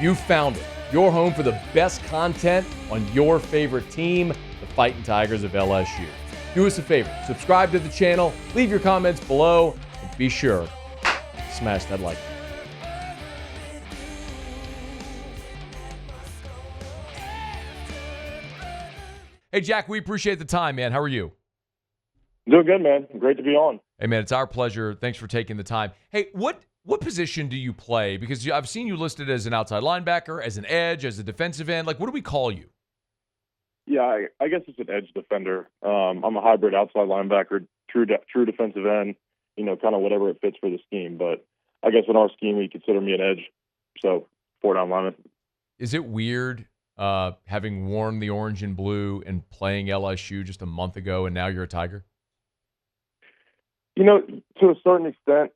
You found it. Your home for the best content on your favorite team, the Fighting Tigers of LSU. Do us a favor, subscribe to the channel, leave your comments below, and be sure to smash that like button. Hey, Jack, we appreciate the time, man. How are you? Doing good, man. Great to be on. Hey, man, it's our pleasure. Thanks for taking the time. Hey, what position do you play? Because I've seen you listed as an outside linebacker, as an edge, as a defensive end. Like, what do we call you? Yeah, I guess it's an edge defender. I'm a hybrid outside linebacker, true defensive end, kind of whatever it fits for the scheme. But I guess in our scheme, we consider me an edge, so 4-down lineman. Is it weird having worn the orange and blue and playing LSU just a month ago, and now you're a Tiger? To a certain extent,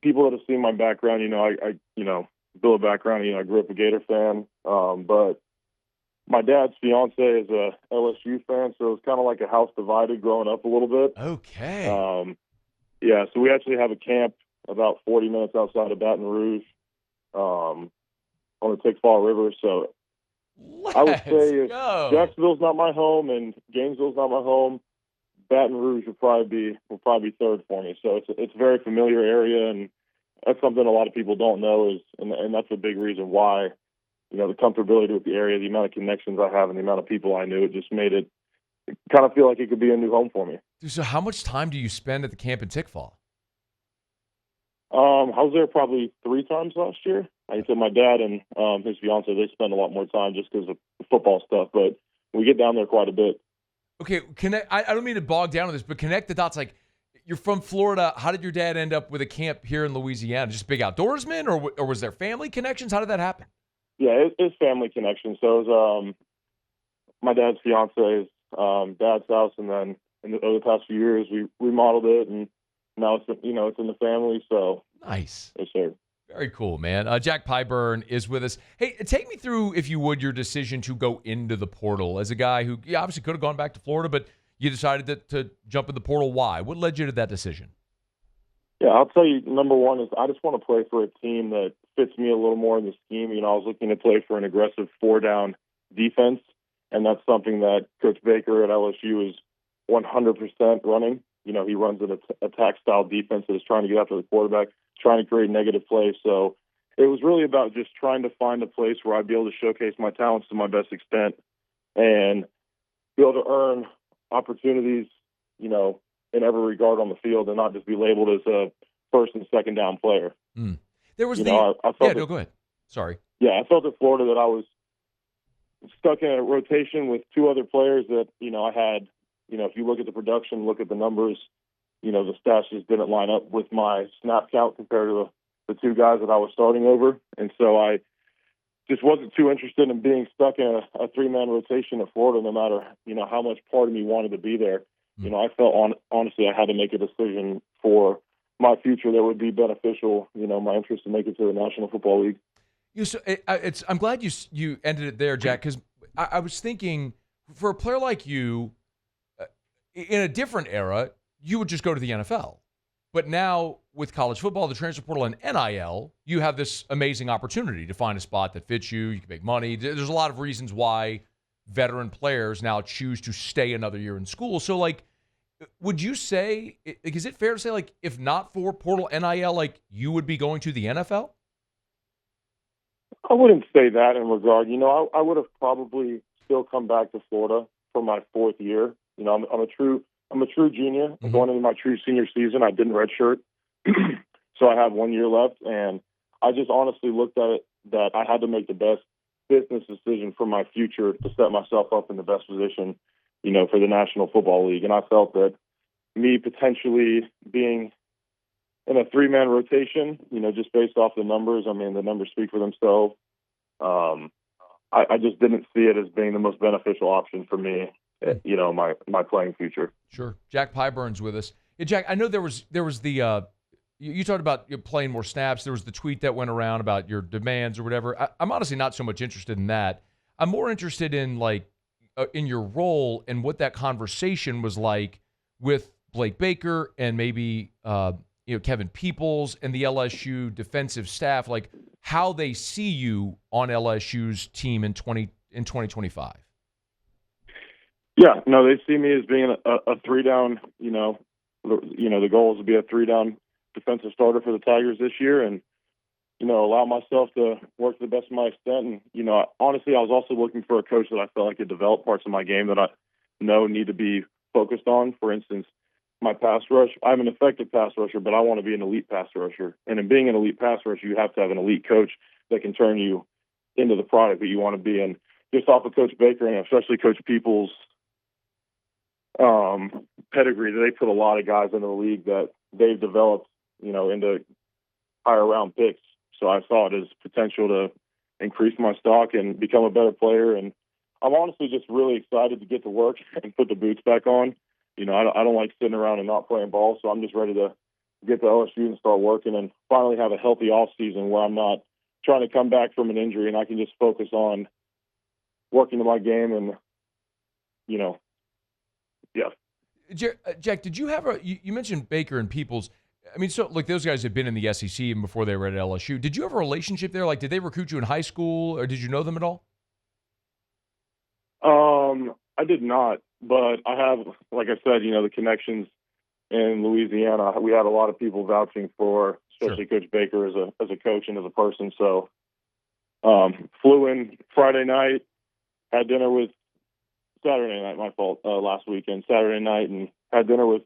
people that have seen my background, I build a background. I grew up a Gator fan, but my dad's fiance is a LSU fan, so it's kind of like a house divided growing up a little bit. Okay. Yeah, so we actually have a camp about 40 minutes outside of Baton Rouge, on the Tickfaw River. So I would say if Jacksonville's not my home and Gainesville's not my home, Baton Rouge will probably be third for me. So it's a very familiar area, and that's something a lot of people don't know and that's a big reason why, the comfortability with the area, the amount of connections I have and the amount of people I knew, it just made it kind of feel like it could be a new home for me. Dude, so how much time do you spend at the camp in Tickfaw? I was there probably 3 times last year. Like I said, my dad and his fiance, they spend a lot more time just because of football stuff, but we get down there quite a bit. Okay, I don't mean to bog down on this, but connect the dots. Like, you're from Florida. How did your dad end up with a camp here in Louisiana? Just big outdoorsman, or was there family connections? How did that happen? Yeah, it's family connections. So it was my dad's fiance's dad's house, and then over the past few years, we remodeled it, and now it's in the family. So nice. Yes, sir. Very cool, man. Jack Pyburn is with us. Hey, take me through, if you would, your decision to go into the portal as a guy who obviously could have gone back to Florida, but you decided to jump in the portal. Why? What led you to that decision? Yeah, I'll tell you, number one is I just want to play for a team that fits me a little more in the scheme. I was looking to play for an aggressive 4-down defense, and that's something that Coach Baker at LSU is 100% running. He runs an attack-style defense that is trying to get after the quarterback, trying to create negative plays. So it was really about just trying to find a place where I'd be able to showcase my talents to my best extent and be able to earn opportunities, in every regard on the field and not just be labeled as a first and second down player. There was go ahead. Sorry. Yeah, I felt at Florida that I was stuck in a rotation with 2 other players that, I had, if you look at the production, look at the numbers, the stats just didn't line up with my snap count compared to the 2 guys that I was starting over. And so I just wasn't too interested in being stuck in a 3-man rotation at Florida, no matter, how much part of me wanted to be there. I felt honestly I had to make a decision for my future that would be beneficial, my interest to make it to the National Football League. I'm glad you ended it there, Jack, because I was thinking for a player like you, in a different era, you would just go to the NFL. But now with college football, the transfer portal, and NIL, you have this amazing opportunity to find a spot that fits you. You can make money. There's a lot of reasons why veteran players now choose to stay another year in school. So, would you say, is it fair to say, if not for portal NIL, you would be going to the NFL? I wouldn't say that in regard. I would have probably still come back to Florida for my 4th year. I'm a true junior. Mm-hmm. I'm going into my true senior season. I didn't redshirt, so I have 1 year left. And I just honestly looked at it that I had to make the best business decision for my future to set myself up in the best position, for the National Football League. And I felt that me potentially being in a 3-man rotation, just based off the numbers, the numbers speak for themselves. I just didn't see it as being the most beneficial option for me, my playing future. Sure. Jack Pyburn's with us. Yeah, Jack, I know there was the you talked about playing more snaps. There was the tweet that went around about your demands or whatever. I'm honestly not so much interested in that. I'm more interested in in your role and what that conversation was like with Blake Baker and maybe Kevin Peoples and the LSU defensive staff. how they see you on LSU's team in 2025. Yeah, no, they see me as being a 3-down. The goal is to be a 3-down defensive starter for the Tigers this year, and allow myself to work to the best of my extent. And honestly, I was also looking for a coach that I felt like could develop parts of my game that I know need to be focused on. For instance, my pass rush. I'm an effective pass rusher, but I want to be an elite pass rusher. And in being an elite pass rusher, you have to have an elite coach that can turn you into the product that you want to be. And just off of Coach Baker and especially Coach Peoples' pedigree, they put a lot of guys into the league that they've developed, into higher round picks. So I saw it as potential to increase my stock and become a better player. And I'm honestly just really excited to get to work and put the boots back on. I don't like sitting around and not playing ball, so I'm just ready to get to LSU and start working and finally have a healthy off season where I'm not trying to come back from an injury and I can just focus on working to my game and, yeah. Jack, did you have you mentioned Baker and Peoples. I mean, so like those guys had been in the SEC even before they were at LSU. Did you have a relationship there? Like, did they recruit you in high school, or did you know them at all? I did not, but I have, like I said, the connections in Louisiana. We had a lot of people vouching for, especially Coach Baker as a coach and as a person. So, flew in Friday night, had dinner with Saturday night, my fault, last weekend, Saturday night, and had dinner with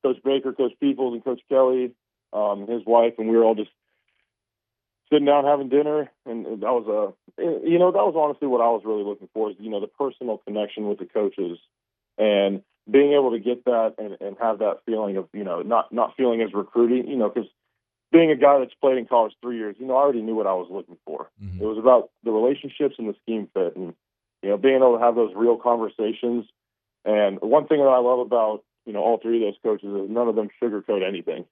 Coach Baker, Coach Peoples, and Coach Kelly, his wife, and we were all just sitting down having dinner, and that was that was honestly what I was really looking for is the personal connection with the coaches, and being able to get that and have that feeling of not feeling as recruiting, because being a guy that's played in college 3 years, I already knew what I was looking for. Mm-hmm. It was about the relationships and the scheme fit, and being able to have those real conversations. And one thing that I love about all three of those coaches is none of them sugarcoat anything.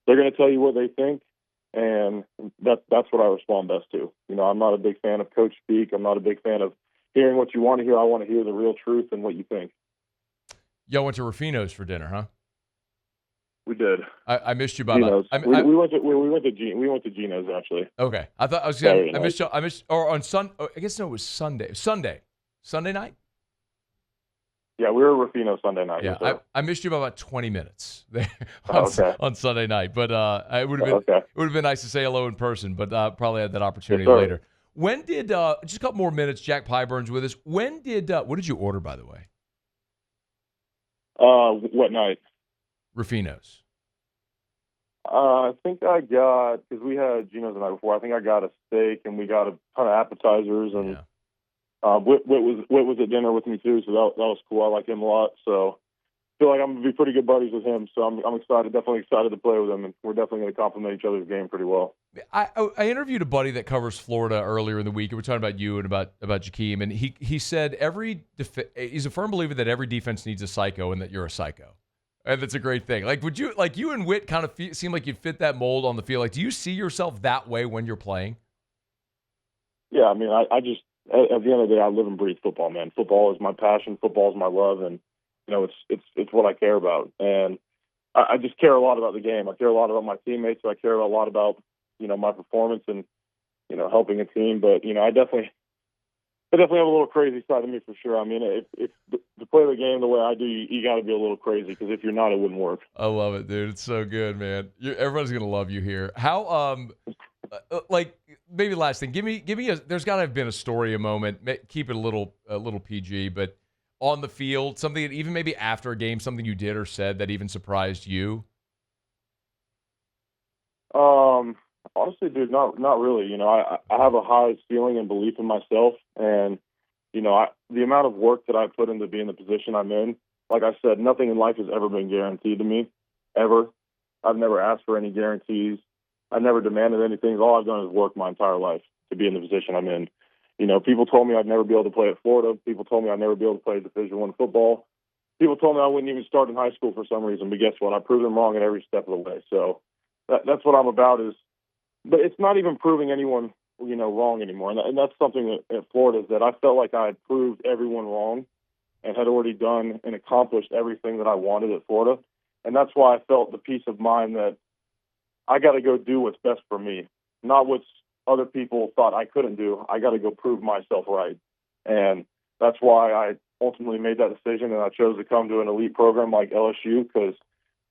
They're going to tell you what they think, and that's what I respond best to. I'm not a big fan of coach speak. I'm not a big fan of hearing what you want to hear. I want to hear the real truth and what you think. Y'all went to Rufino's for dinner, huh? We did. I missed you by Geno's. We went to Geno's actually. Okay, I thought I was going. I missed or on I guess no, it was Sunday. Sunday night. Yeah, we were at Rufino Sunday night. Yeah, I missed you by about 20 minutes there on Sunday night, but it would have been nice to say hello in person, but probably had that opportunity later. When did just a couple more minutes? Jack Pyburn's with us. When did what did you order, by the way? What night? Rufino's. I think I got, because we had Geno's the night before. I think I got a steak and we got a ton of appetizers and. Yeah. Whit was at dinner with me too, so that was cool. I like him a lot, so I feel like I'm gonna be pretty good buddies with him. So I'm excited, definitely excited to play with him, and we're definitely gonna complement each other's game pretty well. I interviewed a buddy that covers Florida earlier in the week, and we're talking about you and about Jakeem, and he said he's a firm believer that every defense needs a psycho, and that you're a psycho, and that's a great thing. Like, would you and Whit kind of seem like you'd fit that mold on the field? Like, do you see yourself that way when you're playing? Yeah, I mean, I just. At the end of the day, I live and breathe football, man. Football is my passion. Football is my love, and it's what I care about. And I just care a lot about the game. I care a lot about my teammates. I care a lot about my performance and helping a team. But I definitely have a little crazy side of me for sure. I mean, if to play the game the way I do, you got to be a little crazy because if you're not, it wouldn't work. I love it, dude. It's so good, man. Everybody's gonna love you here. How maybe last thing, give me there's got to have been a story, a moment, keep it a little PG, but on the field, something that even maybe after a game, something you did or said that even surprised you. Honestly, dude, not really. I have a high feeling and belief in myself, and the amount of work that I put into being the position I'm in, like I said, nothing in life has ever been guaranteed to me, ever. I've never asked for any guarantees. I've never demanded anything. All I've done is work my entire life to be in the position I'm in. People told me I'd never be able to play at Florida. People told me I'd never be able to play Division I football. People told me I wouldn't even start in high school for some reason. But guess what? I proved them wrong at every step of the way. So that's what I'm about. But it's not even proving anyone wrong anymore. And that's something at Florida is that I felt like I had proved everyone wrong and had already done and accomplished everything that I wanted at Florida. And that's why I felt the peace of mind that I got to go do what's best for me, not what's other people thought I couldn't do. I got to go prove myself right. And that's why I ultimately made that decision, and I chose to come to an elite program like LSU because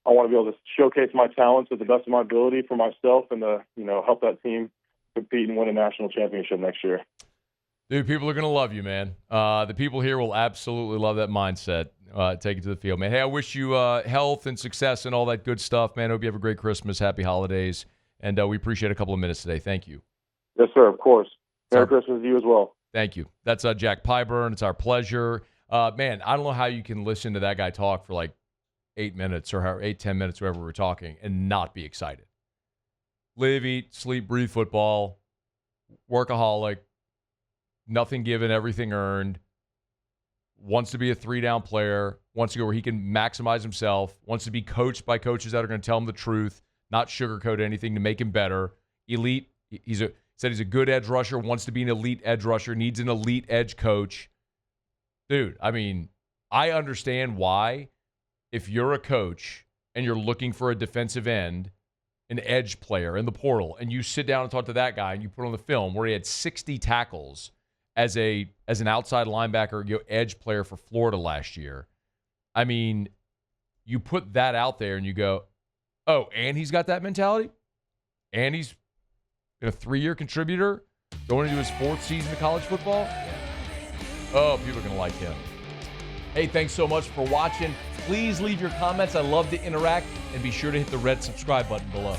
I want to be able to showcase my talents at the best of my ability for myself and to, help that team compete and win a national championship next year. Dude, people are going to love you, man. The people here will absolutely love that mindset. Take it to the field, man. Hey, I wish you health and success and all that good stuff, man. Hope you have a great Christmas, happy holidays, and we appreciate a couple of minutes today. Thank you. Yes, sir, of course. Merry Christmas to you as well. Thank you. That's Jack Pyburn. It's our pleasure. Man, I don't know how you can listen to that guy talk for like 8 minutes or 10 minutes, wherever we're talking, and not be excited. Live, eat, sleep, breathe football, workaholic, nothing given, everything earned, wants to be a 3-down player, wants to go where he can maximize himself, wants to be coached by coaches that are going to tell him the truth, not sugarcoat anything to make him better. Elite. Said he's a good edge rusher, wants to be an elite edge rusher, needs an elite edge coach. Dude, I mean, I understand why if you're a coach and you're looking for a defensive end, an edge player in the portal, and you sit down and talk to that guy and you put on the film where he had 60 tackles as an outside linebacker, edge player for Florida last year. I mean, you put that out there and you go, oh, and he's got that mentality? And he's a 3-year contributor going into his 4th season of college football? Oh, people are going to like him. Hey, thanks so much for watching. Please leave your comments. I love to interact. And be sure to hit the red subscribe button below.